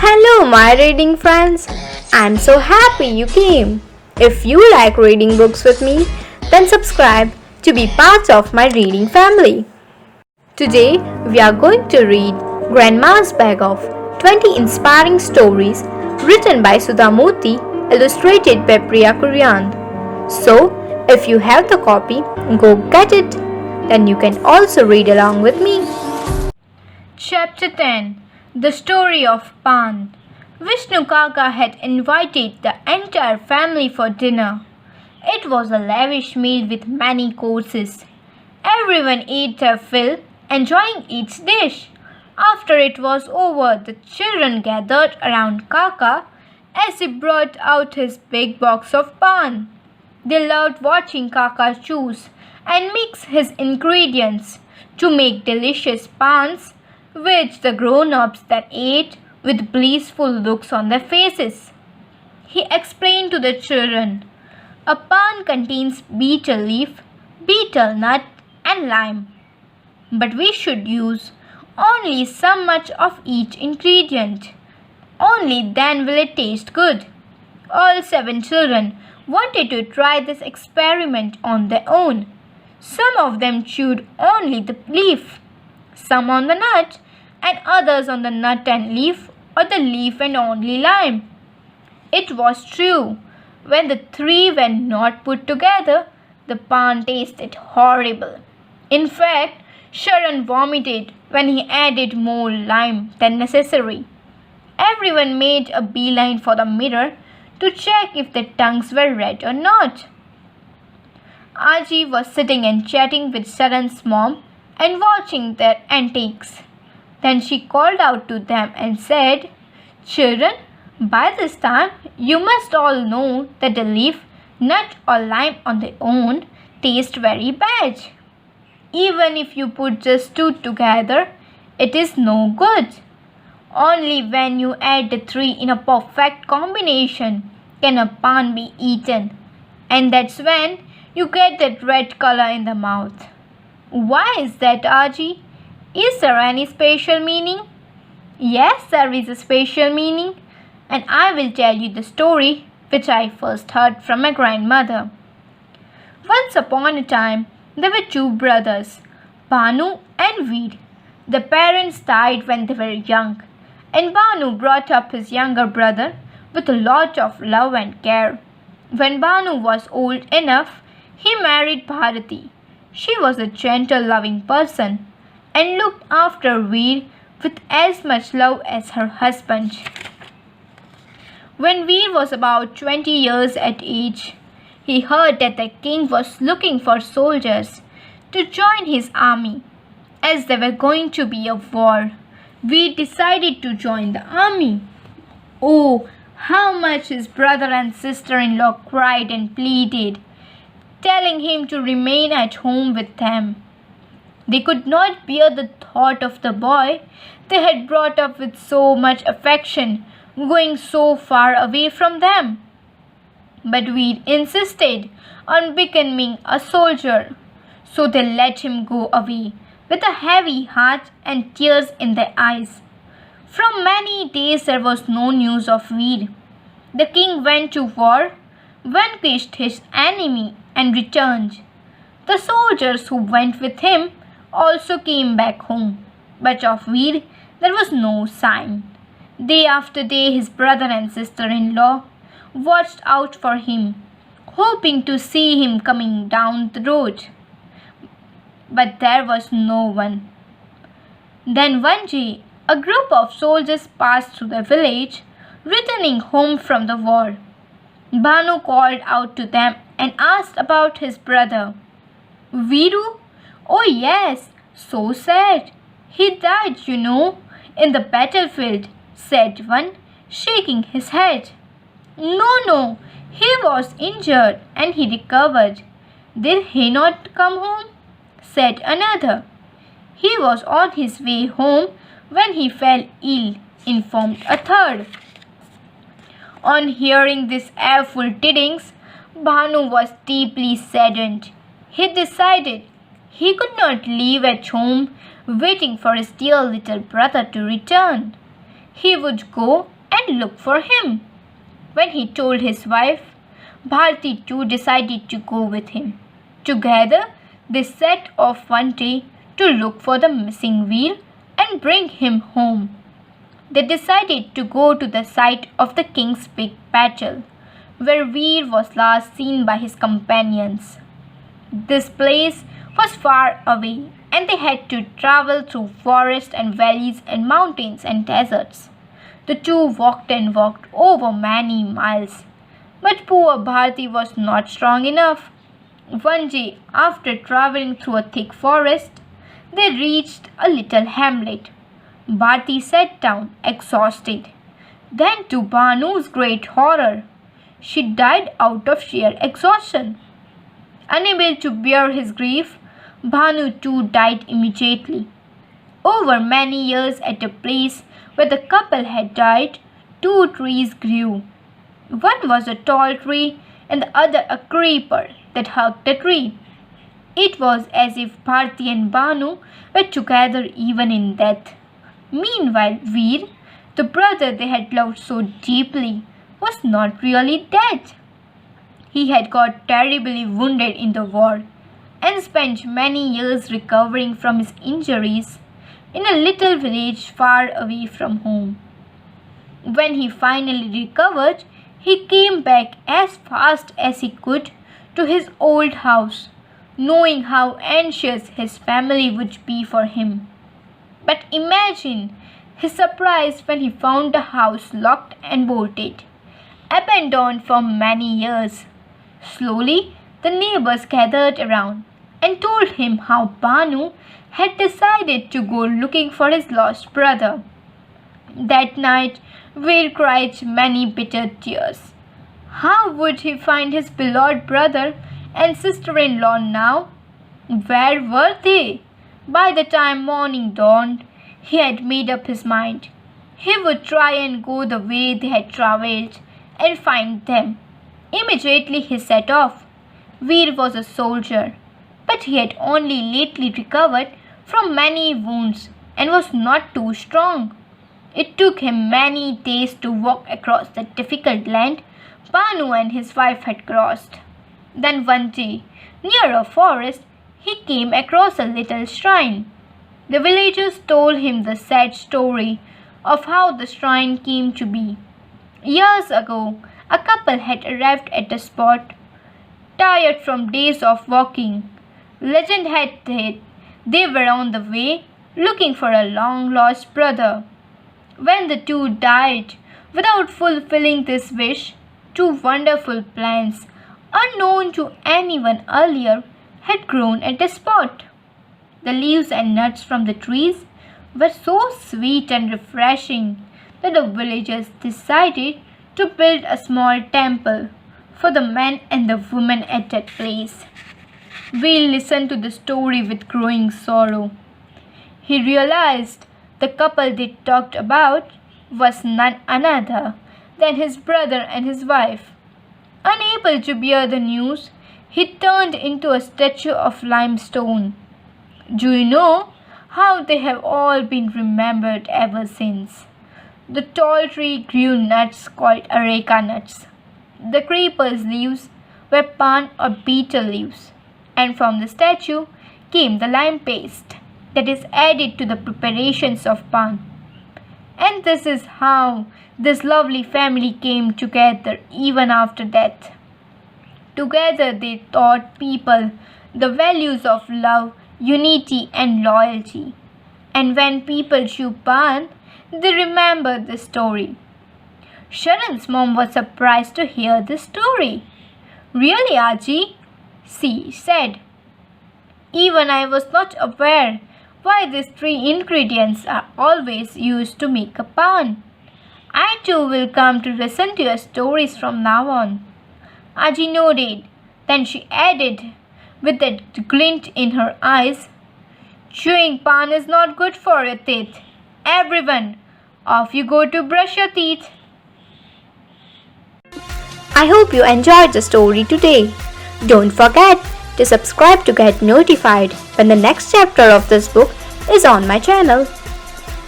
Hello, my reading friends. I'm so happy you came. If you like reading books with me, then subscribe to be part of my reading family. Today, we are going to read Grandma's Bag of 20 Inspiring Stories written by Sudha Murty, illustrated by Priya Kuriyan. So, if you have the copy, go get it. Then you can also read along with me. Chapter 10 The Story of Paan. Vishnu Kaka had invited the entire family for dinner. It was a lavish meal with many courses. Everyone ate their fill, enjoying each dish. After it was over, the children gathered around Kaka as he brought out his big box of paan. They loved watching Kaka choose and mix his ingredients to make delicious paans, which the grown-ups that ate with blissful looks on their faces. He explained to the children, a paan contains betel leaf, betel nut and lime. But we should use only some much of each ingredient. Only then will it taste good. All 7 children wanted to try this experiment on their own. Some of them chewed only the leaf, some on the nut, and others on the nut and leaf or the leaf and only lime. It was true. When the 3 were not put together, the paan tasted horrible. In fact, Sharan vomited when he added more lime than necessary. Everyone made a beeline for the mirror to check if their tongues were red or not. Aji was sitting and chatting with Sharan's mom and watching their antics. Then she called out to them and said, "Children, by this time you must all know that the leaf, nut or lime on their own taste very bad. Even if you put just 2 together, it is no good. Only when you add the 3 in a perfect combination can a paan be eaten. And that's when you get that red color in the mouth." "Why is that, Aji? Is there any special meaning?" "Yes, there is a special meaning, and I will tell you the story which I first heard from my grandmother. Once upon a time, there were 2 brothers, Bhanu and Veer. The parents died when they were young, and Bhanu brought up his younger brother with a lot of love and care. When Bhanu was old enough, he married Bharati. She was a gentle, loving person and looked after Veer with as much love as her husband. When Veer was about 20 years at age, he heard that the king was looking for soldiers to join his army. As there were going to be a war, Veer decided to join the army. Oh, how much his brother and sister-in-law cried and pleaded, telling him to remain at home with them. They could not bear the thought of the boy they had brought up with so much affection going so far away from them. But Veer insisted on becoming a soldier, so they let him go away with a heavy heart and tears in their eyes. From many days there was no news of Veer. The king went to war, vanquished his enemy and returned. The soldiers who went with him also came back home, but of Veer there was no sign. Day after day his brother and sister-in-law watched out for him, hoping to see him coming down the road. But there was no one. Then one day a group of soldiers passed through the village, returning home from the war. Bhanu called out to them and asked about his brother. "Viru? Oh yes, so sad. He died, in the battlefield," said one, shaking his head. No, he was injured and he recovered." "Did he not come home?" said another. "He was on his way home when he fell ill," informed a third. On hearing these awful tidings, Bhanu was deeply saddened. He decided he could not leave at home waiting for his dear little brother to return. he would go and look for him. When he told his wife, Bharti too decided to go with him. Together, they set off one day to look for the missing Veer and bring him home. They decided to go to the site of the king's big battle, where Veer was last seen by his companions. This place was far away, and they had to travel through forests and valleys and mountains and deserts. The two walked and walked over many miles. But poor Bharti was not strong enough. One day, after traveling through a thick forest, they reached a little hamlet. Bharti sat down, exhausted. Then, to Bhanu's great horror, she died out of sheer exhaustion. Unable to bear his grief, Bhanu too died immediately. Over many years at the place where the couple had died, two trees grew. One was a tall tree and the other a creeper that hugged the tree. It was as if Bharti and Bhanu were together even in death. Meanwhile, Veer, the brother they had loved so deeply, was not really dead. He had got terribly wounded in the war and spent many years recovering from his injuries in a little village far away from home. When he finally recovered, he came back as fast as he could to his old house, knowing how anxious his family would be for him. But imagine his surprise when he found the house locked and bolted, abandoned for many years. Slowly, the neighbors gathered around and told him how Bhanu had decided to go looking for his lost brother. That night, Veer cried many bitter tears. How would he find his beloved brother and sister-in-law now? Where were they? By the time morning dawned, he had made up his mind. He would try and go the way they had travelled and find them. Immediately he set off. Veer was a soldier, but he had only lately recovered from many wounds and was not too strong. It took him many days to walk across the difficult land Bhanu and his wife had crossed. Then one day, near a forest, he came across a little shrine. The villagers told him the sad story of how the shrine came to be. Years ago, a couple had arrived at the spot, tired from days of walking. Legend had it they were on the way looking for a long-lost brother. When the two died, without fulfilling this wish, two wonderful plants, unknown to anyone earlier, had grown at the spot. The leaves and nuts from the trees were so sweet and refreshing that the villagers decided to build a small temple for the men and the women at that place. We listened to the story with growing sorrow. He realized the couple they talked about was none other than his brother and his wife. Unable to bear the news, he turned into a statue of limestone. Do you know how they have all been remembered ever since? The tall tree grew nuts called areca nuts. The creeper's leaves were paan or betel leaves, and from the statue came the lime paste that is added to the preparations of paan. And this is how this lovely family came together even after death. Together they taught people the values of love, unity and loyalty. And when people chew paan, they remember this story. Sharan's mom was surprised to hear this story. Really, Aji? She said. Even I was not aware why these three ingredients are always used to make a paan. I too will come to listen to your stories from now on. Aji nodded. Then she added, with a glint in her eyes, chewing paan is not good for your teeth. Everyone, off you go to brush your teeth. I hope you enjoyed the story today. Don't forget to subscribe to get notified when the next chapter of this book is on my channel.